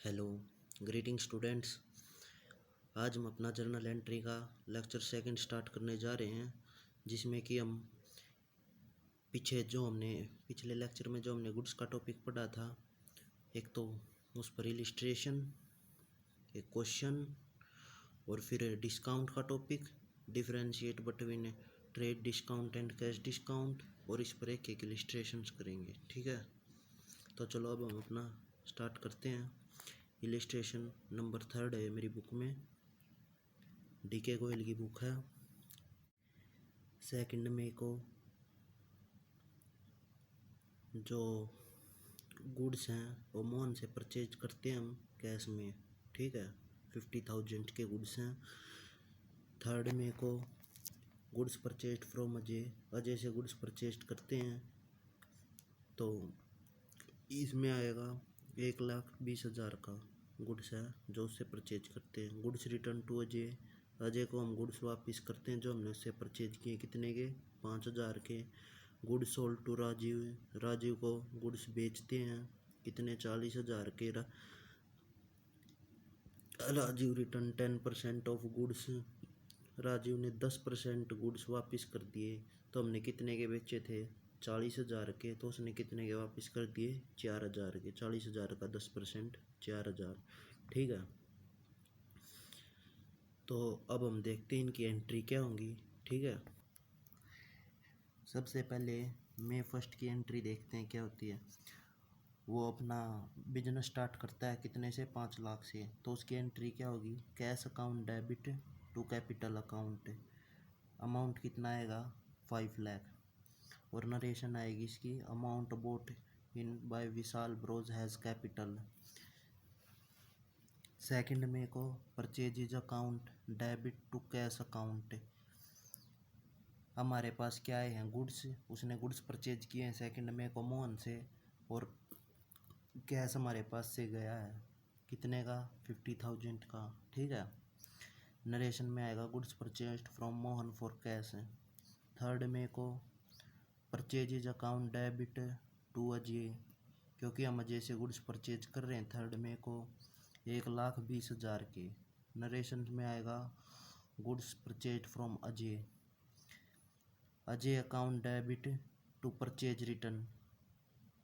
Hello, greeting students. आज हम अपना जर्नल एंट्री का लेक्चर सेकंड स्टार्ट करने जा रहे हैं, जिसमें कि हम पिछले लेक्चर में जो हमने गुड्स का टॉपिक पढ़ा था, एक तो उस पर इलिस्ट्रेशन, एक क्वेश्चन और फिर डिस्काउंट का topic, differentiate between trade discount and cash discount, और इस पर एक एक इलिस्ट्रेशंस करेंगे। ठीक है, तो चलो अब हम अपना स्टार्ट करते हैं। इलिस्ट्रेशन नंबर 3 है मेरी बुक में, डीके गोयल की बुक है। सेकंड में को जो गुड्स हैं वो मोहन से परचेज करते हैं हम कैश में। ठीक है, 50,000 के गुड्स हैं। थर्ड में को goods purchase from Ajay, Ajay से गुड्स परचेज करते हैं, तो इसमें आएगा 1,20,000 का गुड्स है जो उससे परचेज करते हैं। Goods return to Ajay, Ajay को हम गुड्स वापस करते हैं जो हमने उससे परचेज किए, कितने के, 5,000 के। Goods sold to Rajiv, Rajiv को गुड्स बेचते हैं, कितने, 40,000 के। Rajiv return 10% of goods, Rajiv ने 10% गुड्स वापस कर दिए, तो हमने कितने के बेचे थे, 40,000 के, तो उसने कितने के वापस कर दिए, 4,000 के। 40,000 का 10% 4,000। ठीक है, तो अब हम देखते हैं इनकी एंट्री क्या होंगी। ठीक है, सबसे पहले मे फर्स्ट की एंट्री देखते हैं क्या होती है। वो अपना बिजनेस स्टार्ट करता है कितने से, 5 लाख से, तो उसकी एंट्री क्या होगी, cash account debit to capital account. Amount कितना आएगा, 5 लाख। और नरेशन आएगी इसकी, amount brought in by Vishal bros has capital. Second में को purchase account debit to cash account. हमारे पास क्या आए हैं, गुड्स, उसने गुड्स परचेज किए हैं सेकंड में को मोहन से, और कैश हमारे पास से गया है कितने का, 50,000 का। ठीक है, नरेशन में आएगा goods purchased from Mohan for cash. Third में को purchases account debit to Ajay, क्योंकि हम अजय से गुड्स परचेज कर रहे हैं। थर्ड में को 1,20,000 के, नरेशन में आएगा goods purchase from Ajay. Ajay account debit to purchase return,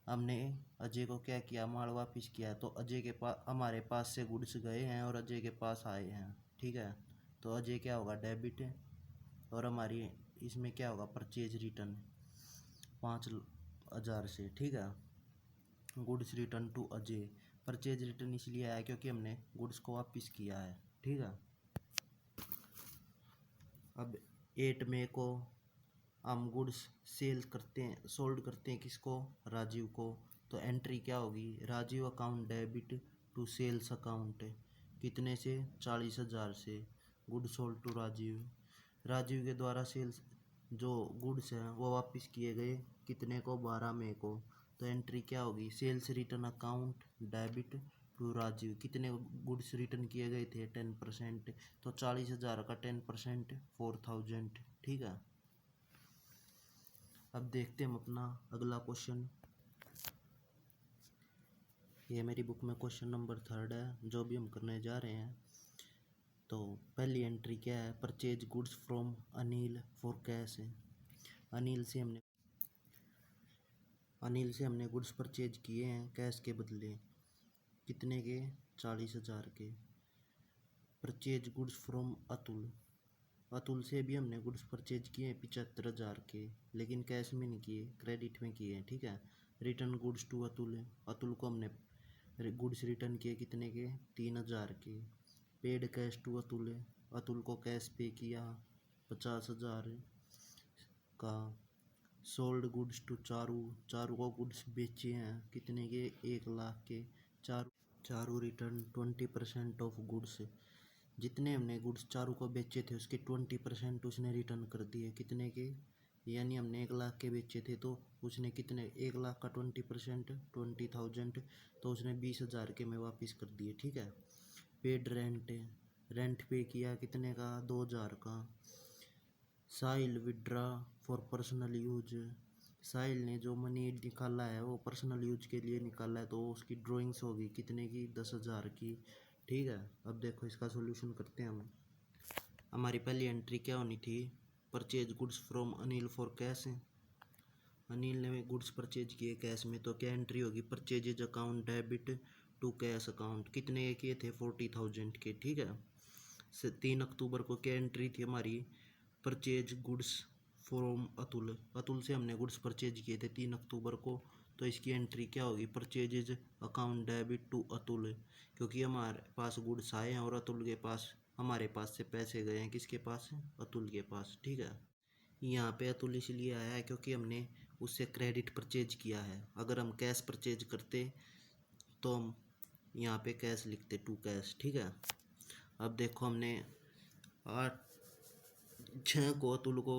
हमने अजय को क्या किया, माल वापस किया, तो अजय के पास, हमारे पास से गुड्स गए हैं और अजय के पास आए हैं। ठीक है, तो अजय क्या होगा, डेबिट, और हमारी इसमें क्या होगा, परचेज रिटर्न 5,000 से। ठीक है, goods return to Ajay, purchase return इसलिए आया क्योंकि हमने गुड्स को वापस किया है। ठीक है, अब 8 मई को हम गुड्स सेल करते हैं, सोल्ड करते हैं किसको, राजीव को, तो एंट्री क्या होगी, Rajiv account debit to sales account, कितने से, 40,000 से। Good sold to Rajiv, Rajiv के द्वारा सेल्स जो गुड्स हैं वो वापस किए गए, कितने को, 12 मई को, तो एंट्री क्या होगी, sales return account debit to Rajiv, कितने गुड्स रिटर्न किए गए थे, 10%, तो 40,000 का 10% 4,000। ठीक है, अब देखते हैं हम अपना अगला क्वेश्चन। ये मेरी बुक में क्वेश्चन नंबर 3 है जो भी हम करने जा रहे हैं। तो पहली एंट्री क्या है, purchase goods from Anil for cash. Anil से हमने गुड्स परचेज किए हैं कैश के बदले, कितने के, 40,000 के। Purchase goods from Atul, Atul से भी हमने गुड्स परचेज किए हैं 75,000 के, लेकिन कैश में नहीं किए, क्रेडिट में किए हैं। ठीक है, return goods to Atul, Atul को हमने गुड्स रिटर्न किए कितने के, 3,000 के। Paid cash to Atul, Atul को कैश पे किया 50,000 का। Sold goods to Charu, Charu को गुड्स बेचे हैं कितने के, 1,00,000 के। चारू रिटर्न 20% ऑफ गुड्स, जितने हमने गुड्स चारू को बेचे थे उसके 20% उसने रिटर्न कर दिए, कितने के, यानी हमने 1,00,000 के बेचे थे तो उसने कितने, 1,00,000 का 20% 20,000, तो उसने 20,000 के में वापस कर दिए। ठीक है, पेड रेंट, रेंट पे किया कितने का, 2,000 का। साइल विड्रा फॉर पर्सनल यूज, साहिल ने जो मनी निकाला है वो पर्सनल यूज के लिए निकाला है, तो उसकी ड्राइंग्स होगी कितने की, 10,000 की। ठीक है, अब देखो इसका सॉल्यूशन करते हैं हम। हमारी पहली एंट्री क्या होनी थी, purchase goods from Anil for cash. Anil ने गुड्स परचेज किए कैश में, तो क्या एंट्री होगी, purchases account debit to cash account. कितने के किए थे, 40,000 के। ठीक है, 3 अक्टूबर को क्या एंट्री थी हमारी, purchase goods from Atul. Atul से हमने गुड्स परचेज किए थे 3 अक्टूबर को, तो इसकी एंट्री क्या होगी, purchases account debit to Atul. क्योंकि हमारे पास गुड्स आए हैं और अतुल के पास, हमारे पास से पैसे गए हैं, किसके पास, अतुल के पास। ठीक है, यहाँ पे अतुल इसलिए आया है क्योंकि हमने उससे क्रेडिट परचेज किया है। अगर हम कैश परचेज करते तो हम यहाँ पे कैश लिखते, टू कैश। ठीक है, अब देखो हमने 8/6 को अतुल को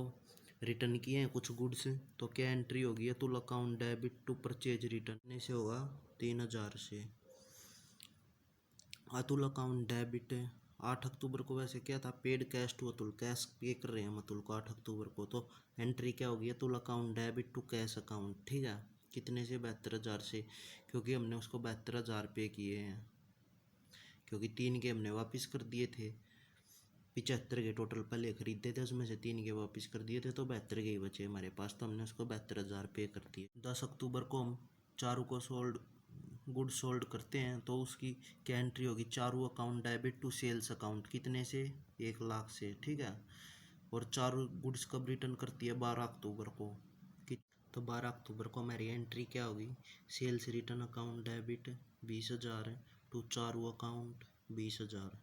रिटर्न किए हैं कुछ गुड्स, तो क्या एंट्री होगी, Atul account debit to purchase return से होगा 3,000 से। अतुल अकाउंट डेबिट 8 अक्टूबर को वैसे क्या था, paid cash to Atul, cash pay कर रहे हैं हम अतुल को 8 अक्टूबर को, तो एंट्री क्या होगी, Atul account debit to cash account. ठीक है, कितने से, 72,000 से, क्योंकि हमने उसको 72,000 पे किए हैं, क्योंकि 3 के हमने वापस कर दिए थे। 75 के टोटल पहले खरीदे थे, उसमें से 3 के वापस कर दिए थे, तो 72 के ही बचे हमारे पास, तो हमने उसको 72,000 पे कर दिए। 10 अक्टूबर को हम चारू को सोल्ड, गुड सोल्ड करते हैं, तो उसकी क्या एंट्री होगी, Charu account debit to sales account. कितने से, 1,00,000 से। ठीक है, और चारू गुड्स कब रिटर्न करती है, 12 अक्टूबर को। तो 12 अक्टूबर को हमारी एंट्री क्या होगी, sales return account debit 20,000 to Charu account 20,000।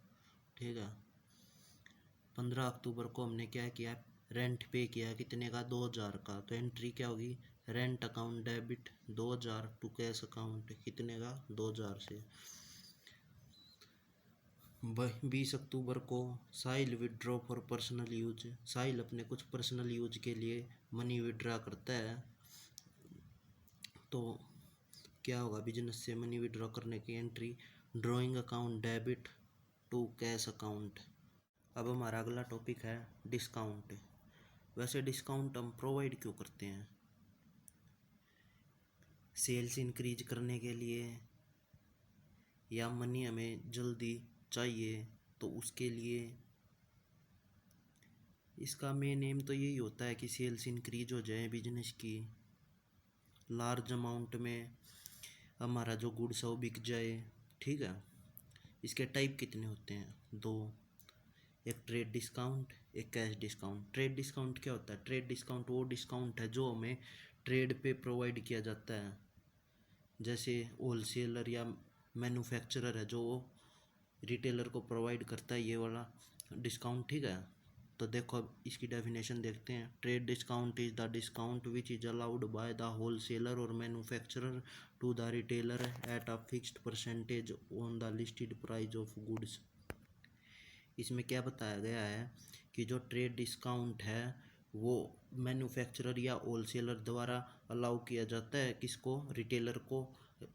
ठीक है, 15 अक्टूबर को हमने क्या किया, रेंट पे किया, कितने का, 2,000 का, तो एंट्री क्या होगी, rent account debit 2,000 to cash account, कितने का, 2,000 से। 20 अक्टूबर को Sahil withdraw for personal use, Sahil अपने कुछ पर्सनल यूज के लिए मनी विड्रॉ करता है, तो क्या होगा, बिजनेस से मनी विड्रॉ करने की entry, drawing account debit to cash account. अब हमारा अगला टॉपिक है डिस्काउंट। वैसे डिस्काउंट हम प्रोवाइड क्यों करते हैं, सेल्स इंक्रीज करने के लिए, या मनी हमें जल्दी चाहिए तो उसके लिए। इसका मेन एम तो यही होता है कि सेल्स इंक्रीज हो जाए बिजनेस की, लार्ज अमाउंट में हमारा जो गुड्स है वो बिक जाए। ठीक है, इसके टाइप कितने होते हैं, 2, एक ट्रेड डिस्काउंट, एक कैश डिस्काउंट। ट्रेड डिस्काउंट क्या होता है, ट्रेड डिस्काउंट वो डिस्काउंट है जो हमें ट्रेड पे प्रोवाइड किया जाता है, जैसे होलसेलर या मैन्युफैक्चरर है जो रिटेलर को प्रोवाइड करता है, ये वाला डिस्काउंट। ठीक है, तो देखो अब इसकी डेफिनेशन देखते हैं। Trade discount is the discount which is allowed by the wholesaler or manufacturer to the retailer at a fixed percentage on the listed price of goods. इसमें क्या बताया गया है कि जो ट्रेड डिस्काउंट है वो मैन्युफैक्चरर या होलसेलर द्वारा अलाउ किया जाता है, किसको, रिटेलर को,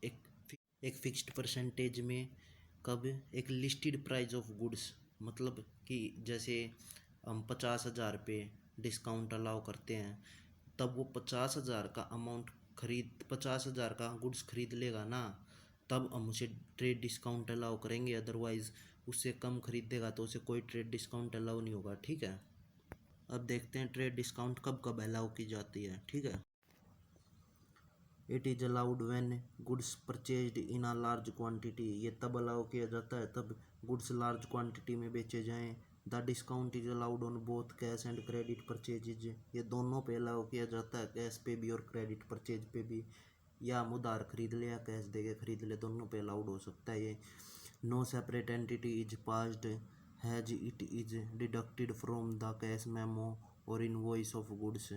एक एक फिक्स्ड परसेंटेज में। कब, एक लिस्टेड प्राइस ऑफ गुड्स, मतलब कि जैसे हम 50,000 पे डिस्काउंट अलाउ करते हैं, तब वो 50,000 का अमाउंट खरीद, 50,000 का गुड्स खरीद लेगा ना, तब हम उसे ट्रेड डिस्काउंट अलाउ करेंगे, अदरवाइज़ उससे कम खरीदेगा तो उसे कोई ट्रेड डिस्काउंट अलाउ नहीं होगा। ठीक है, अब देखते हैं ट्रेड डिस्काउंट कब कब अलाउ की जाती है। ठीक है, it is allowed when goods purchased in a large quantity, ये तब अलाउ किया जाता है तब गुड्स लार्ज क्वांटिटी में बेचे जाएं। The discount is allowed on both cash and credit purchases, ये दोनों पे अलाउ किया जाता है, कैश पे भी और क्रेडिट परचेज पे भी, या हम उधार खरीद ले या कैश दे के खरीद ले, दोनों पे अलाउड हो सकता है ये। No separate entity is passed has it is deducted from the cash memo और इनवॉइस ऑफ गुड्स,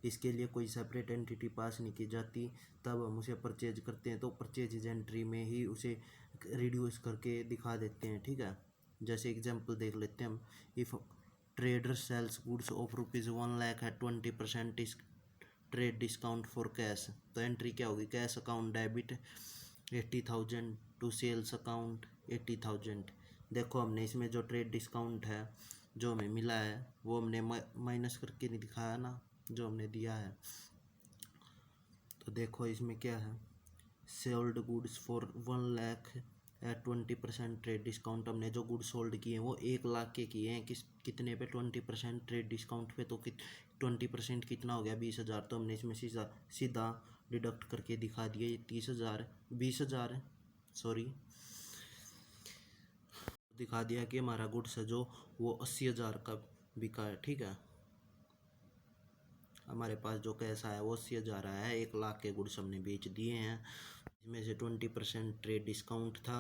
इसके लिए कोई सेपरेट एंटिटी पास नहीं की जाती, तब हम उसे परचेज करते हैं तो परचेज एंट्री में ही उसे रिड्यूस करके दिखा देते हैं। ठीक है, जैसे एग्जांपल देख लेते हैं हम, if trader sales goods of ₹1,00,000 at 20% is trade discount for cash, तो एंट्री क्या होगी, cash account debit 80,000 to sales account 80,000। देखो हमने इसमें जो ट्रेड डिस्काउंट है जो हमें मिला है वो हमने माइनस करके नहीं दिखाया ना, जो हमने दिया है, तो देखो इसमें क्या है, sold goods for 1 lakh at 20% trade discount. हमने जो गुड्स सोल्ड किए हैं वो 1 लाख के किए हैं, कितने पे, 20% ट्रेड डिस्काउंट पे। तो 20% कितना हो गया, 20,000। तो हमने इसमें सीधा सीधा डिडक्ट करके दिखा दिया, ये 30,000 20,000 सॉरी, दिखा दिया कि हमारा गुड्स है जो वो 80,000 का बिका है। ठीक है, हमारे पास जो कैश आया वो 80,000 आया है, 1 लाख के गुड्स हमने बेच दिए हैं, इसमें से 20% ट्रेड डिस्काउंट था।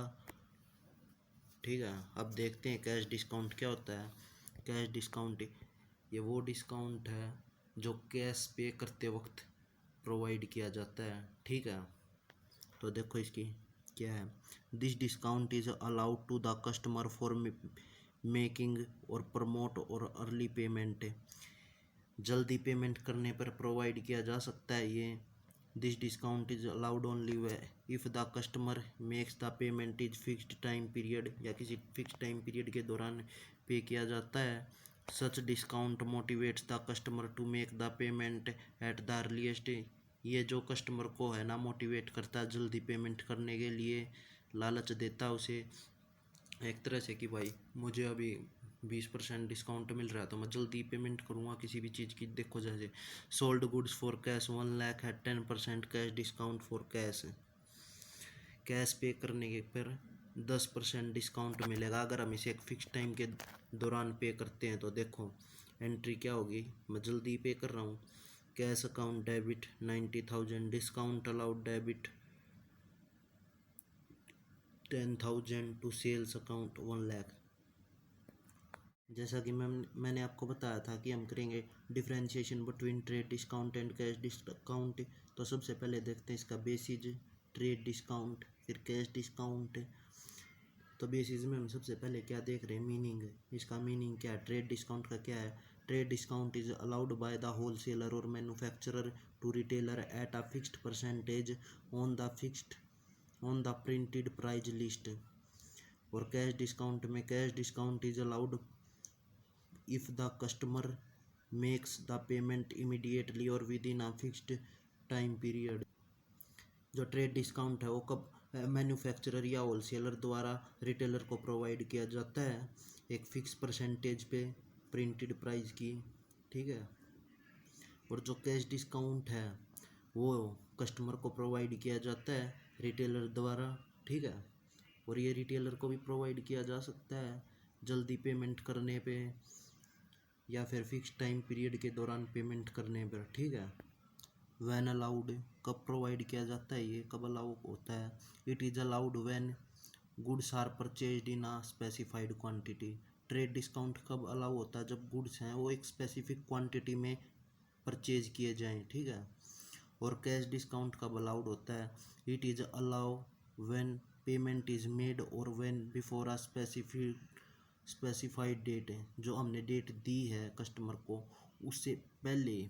ठीक है, अब देखते हैं कैश डिस्काउंट क्या होता है। कैश डिस्काउंट ये वो डिस्काउंट है जो कैश पे करते वक्त प्रोवाइड किया जाता है। ठीक है, तो देखो इसकी क्या है, this discount is allowed to the customer for making और प्रमोट और अर्ली पेमेंट। जल्दी पेमेंट करने पर प्रोवाइड किया जा सकता है ये। This discount is allowed only if the customer makes the payment is fixed time period, या किसी फिक्स टाइम पीरियड के दौरान पे किया जाता है। Such discount motivates the customer to make the payment at the earliest. ये जो कस्टमर को है ना मोटिवेट करता है जल्दी पेमेंट करने के लिए, लालच देता है उसे एक तरह से कि भाई मुझे अभी 20% डिस्काउंट मिल रहा है तो मैं जल्दी पेमेंट करूँगा किसी भी चीज़ की। देखो जैसे sold goods for cash 1 lakh है, 10% cash discount for cash. Cash पे करने के पर 10% डिस्काउंट मिलेगा अगर हम इसे एक फिक्स टाइम के दौरान पे करते हैं। तो देखो एंट्री क्या होगी, मैं जल्दी पे कर रहा हूँ। Cash account debit 90,000, discount allowed debit 10,000 to sales account 1 lakh. जैसा कि मैंने आपको बताया था कि हम करेंगे differentiation between trade discount and cash discount. तो सबसे पहले देखते हैं इसका बेसिस, ट्रेड डिस्काउंट, फिर कैश डिस्काउंट। तो बेसिस में हम सबसे पहले क्या देख रहे हैं, मीनिंग। इसका मीनिंग क्या है, ट्रेड डिस्काउंट का क्या है। Trade discount is allowed by the wholesaler or manufacturer to retailer at a fixed percentage on the printed price list. और कैश डिस्काउंट में cash discount is allowed if the customer makes the payment immediately or within a fixed time period। जो trade discount है वो कब manufacturer या wholesaler द्वारा retailer को provide किया जाता है, एक फिक्स परसेंटेज पे प्रिंटेड प्राइस की। ठीक है, और जो कैश डिस्काउंट है वो कस्टमर को प्रोवाइड किया जाता है रिटेलर द्वारा। ठीक है, और ये रिटेलर को भी प्रोवाइड किया जा सकता है जल्दी पेमेंट करने पे या फिर फिक्स टाइम पीरियड के दौरान पेमेंट करने पर। ठीक है, वैन अलाउड कब प्रोवाइड किया जाता है, ये कब अलाउ होता है। It is allowed when goods are purchased in a specified quantity. Trade discount कब अलाउ होता है, जब गुड्स हैं वो एक स्पेसिफिक क्वांटिटी में परचेज किए जाएं। ठीक है, और कैश डिस्काउंट कब अलाउड होता है, it is allow when payment is made और when before a specified date है, जो हमने डेट दी है कस्टमर को उससे पहले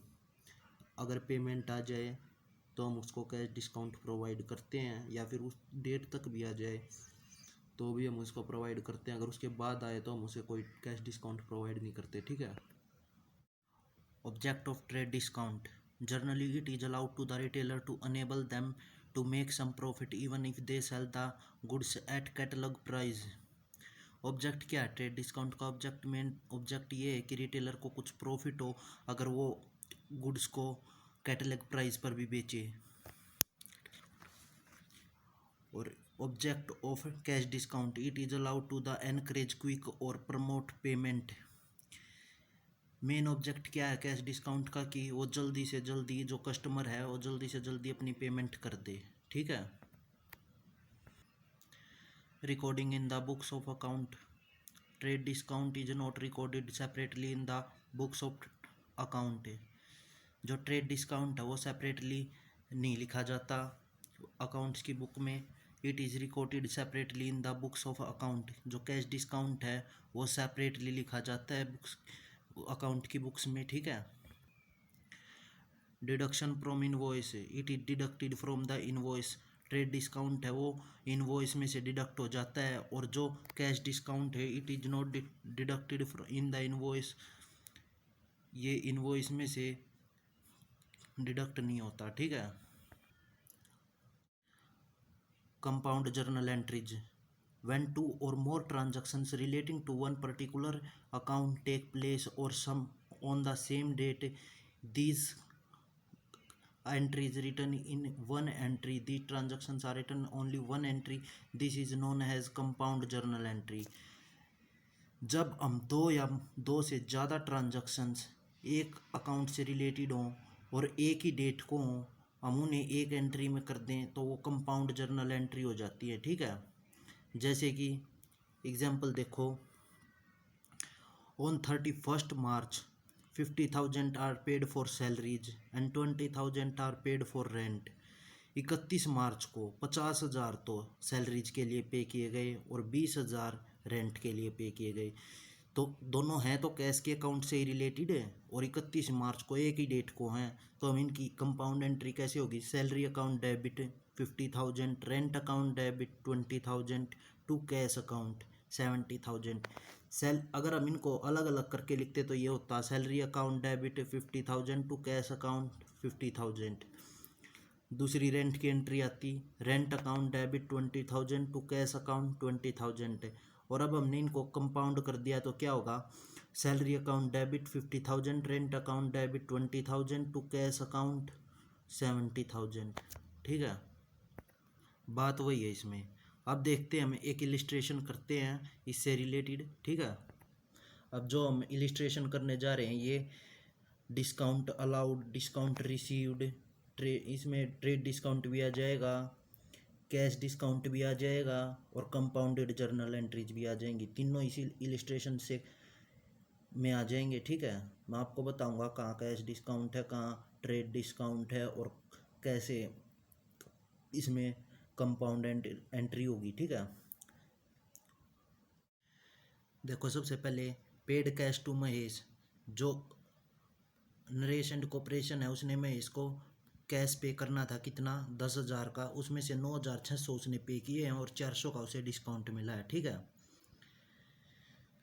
अगर पेमेंट आ जाए तो हम उसको कैश डिस्काउंट प्रोवाइड करते हैं, या फिर उस डेट तक भी आ जाए तो भी हम उसको प्रोवाइड करते हैं। अगर उसके बाद आए तो हम उसे कोई कैश डिस्काउंट प्रोवाइड नहीं करते। ठीक है, object of trade discount, generally it is allowed to the retailer to enable them to make some profit even if they sell the goods at catalogue price. Object क्या है trade discount का, object main object ये है कि retailer को कुछ profit हो अगर वो गुड्स को कैटलॉग प्राइस पर भी बेचे। और object of cash discount, it is allowed to the encourage quick और प्रमोट पेमेंट। मेन ऑब्जेक्ट क्या है कैश डिस्काउंट का कि वो जल्दी से जल्दी जो कस्टमर है वो जल्दी से जल्दी अपनी पेमेंट कर दे। ठीक है, recording in the books of account, trade discount is not recorded separately in the books of account. जो ट्रेड डिस्काउंट है वो सेपरेटली नहीं लिखा जाता अकाउंट्स की बुक में, it is recorded separately in the books of account. जो cash discount है वो सेपरेटली लिखा जाता है बुक्स अकाउंट की बुक्स में। ठीक है, deduction from invoice, it is deducted from the invoice. Trade discount है वो इनवॉइस में से डिडक्ट हो जाता है, और जो कैश डिस्काउंट है it is not deducted in the invoice, ये इनवॉइस में से डिडक्ट नहीं होता। ठीक है, compound journal entries when two or more transactions relating to one particular account take place or some on the same date, these entries written in one entry, the transactions are written only one entry, this is known as compound journal entry. जब हम दो या दो से ज़्यादा transactions एक account से related हों और एक ही डेट को हों, हम उन्हें एक एंट्री में कर दें तो वो कंपाउंड जर्नल एंट्री हो जाती है। ठीक है, जैसे कि एग्जाम्पल देखो, on 31st March 50,000 are paid for salaries and 20,000 are paid for rent. 31 March को 50,000 तो सैलरीज के लिए पे किए गए और 20,000 रेंट के लिए पे किए गए। तो दोनों हैं तो कैश के अकाउंट से ही रिलेटेड है और 31 मार्च को एक ही डेट को हैं, तो हम इनकी कंपाउंड एंट्री कैसे होगी? Salary account debit 50,000, rent account debit 20,000 to cash account 70,000। अगर हम इनको अलग अलग करके लिखते तो ये होता salary account debit 50,000 to cash account 50,000। दूसरी रेंट की एंट्री आती rent account debit 20,000 to cash account 20,000। और अब हमने इनको कंपाउंड कर दिया तो क्या होगा? Salary account debit 50,000, rent account debit 20,000 to cash account 70,000। ठीक है, बात वही है इसमें। अब देखते हैं, हम एक इलिस्ट्रेशन करते हैं इससे रिलेटेड। ठीक है, अब जो हम इलिस्ट्रेशन करने जा रहे हैं ये डिस्काउंट अलाउड, डिस्काउंट रिसीव्ड, इसमें ट्रेड डिस्काउंट भी आ जाएगा, कैश डिस्काउंट भी आ जाएगा और कंपाउंडेड जर्नल एंट्रीज भी आ जाएंगी। तीनों इसी इलिस्ट्रेशन से में आ जाएंगे। ठीक है, मैं आपको बताऊंगा कहाँ कैश डिस्काउंट है, कहाँ ट्रेड डिस्काउंट है और कैसे इसमें कंपाउंड एंट्री होगी। ठीक है, देखो सबसे पहले पेड कैश टू महेश, जो नरेश एंड कॉर्पोरेशन है उसने महेश को कैश पे करना था, कितना? 10,000 का, उसमें से 9,600 उसने पे किए हैं और 400 का उसे डिस्काउंट मिला है। ठीक है,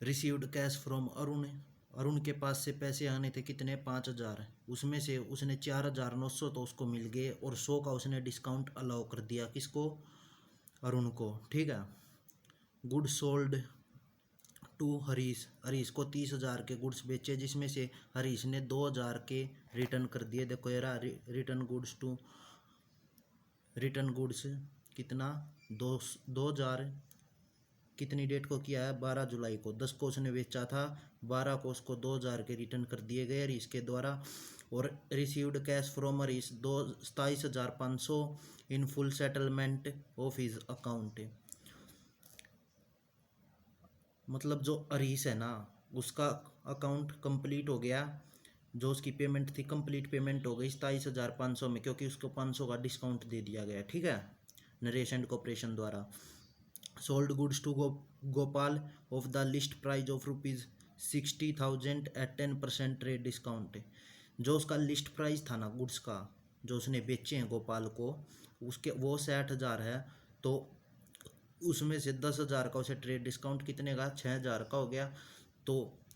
received cash from Arun, Arun के पास से पैसे आने थे कितने? 5,000, उसमें से उसने 4,900 तो उसको मिल गए और 100 का उसने डिस्काउंट अलाउ कर दिया, किसको? अरुण को। ठीक है, good sold to Harish, Harish को 30,000 के गुड्स बेचे जिसमें से हरीश ने 2,000 के रिटर्न कर दिए। देखो यार, return goods to return goods कितना? 2,000 कितनी डेट को किया है? 12 जुलाई को। 10 को उसने बेचा था, 12 को उसको 2,000 के रिटर्न कर दिए गए हरीश के द्वारा। और received cash from Harish 27,500 in full settlement of his account. मतलब जो हरीश है ना, उसका अकाउंट कंप्लीट हो गया, जो उसकी पेमेंट थी कंप्लीट पेमेंट हो गई 27,500 में, क्योंकि उसको 500 का डिस्काउंट दे दिया गया। ठीक है, नरेश एंड कॉर्पोरेशन द्वारा। Sold goods to Gopal of the list price of ₹60,000 at 10% trade discount. जो उसका लिस्ट प्राइस था ना गुड्स का, जो उसने बेचे हैं गोपाल को, उसके वो 60,000 है, तो उसमें से 10,000 का उसे ट्रेड डिस्काउंट कितने का? 6,000 का हो गया। तो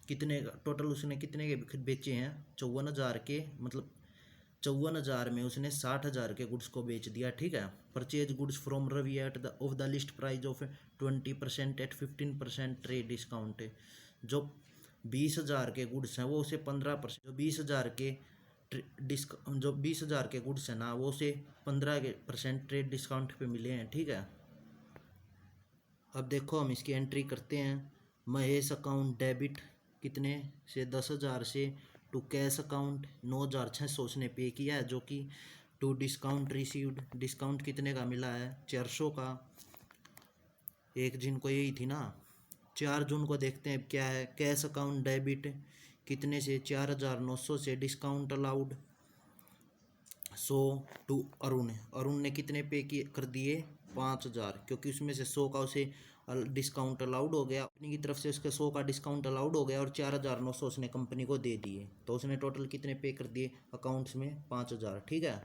कितने टोटल उसने कितने के बेचे हैं? 54,000 के, मतलब 54,000 में उसने 60,000 के गुड्स को बेच दिया। ठीक है, purchase goods from Ravi at the of the list price of 20% at 15% trade discount. जो 20,000 के गुड्स हैं वो उसे 15%, जो 20,000 के गुड्स हैं ना वो उसे 15% ट्रेड डिस्काउंट पे मिले हैं। ठीक है, अब देखो हम इसकी एंट्री करते हैं। महेश अकाउंट डेबिट कितने से? 10,000 से टू कैश अकाउंट 9,600 उसने पे किया है, जो कि टू डिस्काउंट रिसीव्ड, डिस्काउंट कितने का मिला है? 400 का। 1 जून को यही थी ना। 4 जून को देखते हैं क्या है। कैश अकाउंट डेबिट कितने से? 4,900 से discount allowed 100 to Arun, Arun ने कितने पे किए कर दिए? 5,000, क्योंकि उसमें से 100 का उसे डिस्काउंट अलाउड हो गया, अपनी की तरफ से उसके 100 का डिस्काउंट अलाउड हो गया और 4,900 उसने कंपनी को दे दिए, तो उसने टोटल कितने पे कर दिए अकाउंट्स में? 5,000। ठीक है,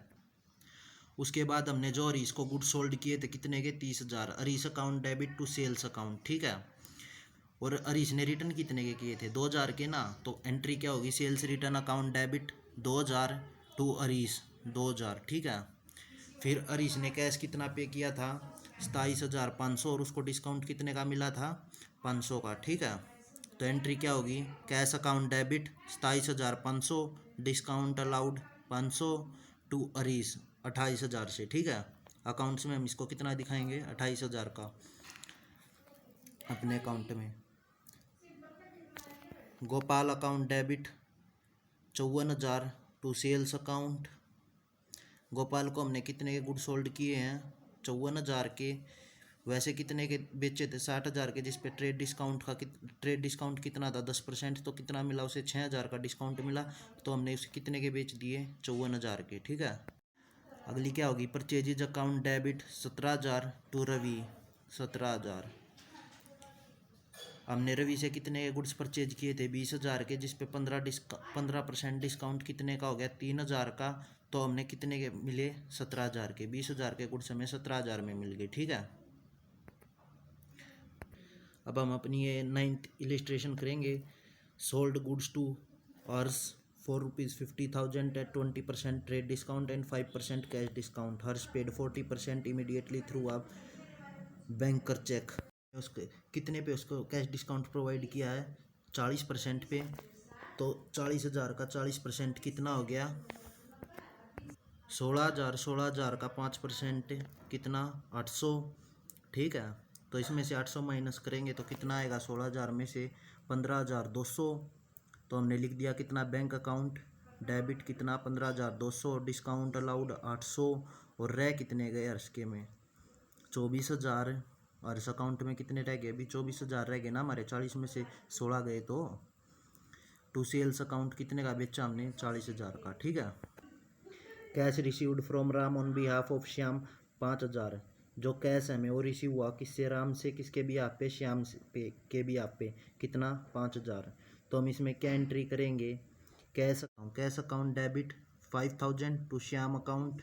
उसके बाद हमने जो हरीश को गुड सोल्ड किए थे कितने के? 30,000। Harish account debit to sales account. ठीक है, और हरीश ने रिटर्न कितने के किए थे? 2,000 के ना, तो एंट्री क्या होगी? Sales return account debit 2,000 to Harish 2,000। ठीक है, फिर हरीश ने कैश कितना पे किया था? 27,500 और उसको डिस्काउंट कितने का मिला था, 500 का। ठीक है, तो एंट्री क्या होगी, cash account debit 27,500, discount allowed 500 to अरीस 28,000 से। ठीक है, अकाउंट्स में हम इसको कितना दिखाएंगे, 28,000 का अपने अकाउंट में। Gopal account debit 54,000 to sales account. Gopal को हमने कितने के गुड्स सोल्ड किए हैं, 54,000 के। वैसे कितने के बेचे थे, 60,000 के, जिस पे ट्रेड डिस्काउंट कितना था, 10%, तो कितना मिला उसे, 6,000 का डिस्काउंट मिला। तो हमने उसे कितने के बेच दिए, 54,000 के। ठीक है, अगली क्या होगी, purchases account debit 17,000 to Ravi 17,000। हमने रवि से कितने के गुड्स परचेज किए थे, 20,000 के, जिस पे 15% डिस्काउंट कितने का हो गया, 3,000 का। तो हमने कितने के मिले, 17,000 के। 20,000 के गुड्स हमें 17,000 में मिल गए। ठीक है, अब हम अपनी ये 9th इलिस्ट्रेशन करेंगे। Sold goods to Harsh for ₹50,000 at 20% trade discount and 5% cash discount. Harsh paid 40% immediately through up banker cheque. उसके कितने पे उसको कैश डिस्काउंट प्रोवाइड किया है, 40% पे। तो 40,000 का 40% कितना हो गया, 16,000। 16,000 का 5% कितना, 800। ठीक है, तो इसमें से 800 माइनस करेंगे तो कितना आएगा, 16,000 में से 15,200। तो हमने लिख दिया कितना, बैंक अकाउंट डेबिट कितना, 15,200, डिस्काउंट अलाउड 800, और रह कितने गए हर्ष के में, 24,000। हर्ष अकाउंट में कितने रह गए, अभी 24,000 रह गए ना हमारे, 40 में से 16 गए। तो टू सेल्स अकाउंट कितने का बेचा हमने, 40,000 का। ठीक है, cash received from Ram on behalf of Shyam 5,000। जो कैश हमें वो रिसीव हुआ किससे, राम से, किसके भी आप पे, श्याम के भी आप पे, कितना, 5,000। तो हम इसमें क्या एंट्री करेंगे, cash account debit 5,000 to Shyam account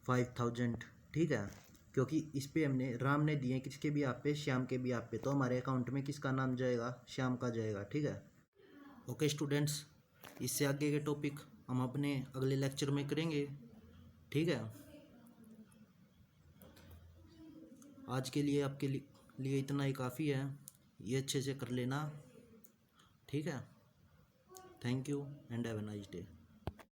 5,000। ठीक है, क्योंकि इस पे हमने राम ने दिए किसके भी आप पे, श्याम के भी आप पे, तो हमारे अकाउंट में किसका नाम जाएगा, श्याम का जाएगा। ठीक है, ओके स्टूडेंट्स, इससे आगे के टॉपिक हम अपने अगले लेक्चर में करेंगे। ठीक है, आज के लिए आपके लिए इतना ही काफ़ी है, ये अच्छे से कर लेना। ठीक है, thank you and have a nice day.